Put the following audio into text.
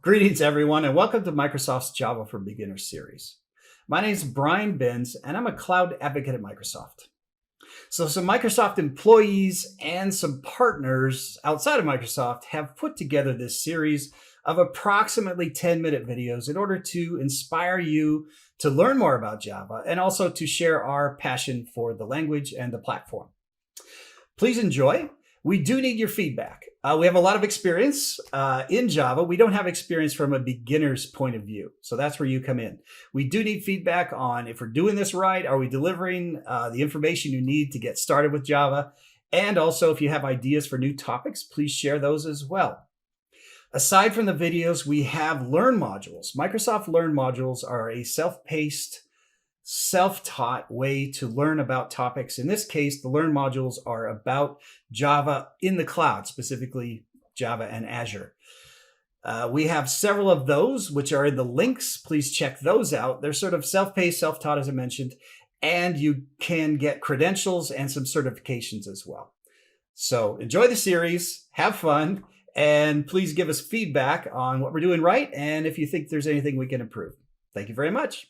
Greetings, everyone, and welcome to Microsoft's Java for Beginners series. My name is Brian Benz, and I'm a cloud advocate at Microsoft. So some Microsoft employees and some partners outside of Microsoft have put together this series of approximately 10-minute videos in order to inspire you to learn more about Java and also to share our passion for the language and the platform. Please enjoy. We do need your feedback. We have a lot of experience in Java. We don't have experience from a beginner's point of view. So that's where you come in. We do need feedback on if we're doing this right. Are we delivering the information you need to get started with Java? And also, if you have ideas for new topics, please share those as well. Aside from the videos, we have Learn modules. Microsoft Learn modules are a self-paced, self-taught way to learn about topics. In this case, the Learn modules are about Java in the cloud, specifically Java and Azure. We have several of those, which are in the links. Please check those out. They're sort of self-paced, self-taught, as I mentioned, and you can get credentials and some certifications as well. So enjoy the series, have fun, and please give us feedback on what we're doing right and if you think there's anything we can improve. Thank you very much.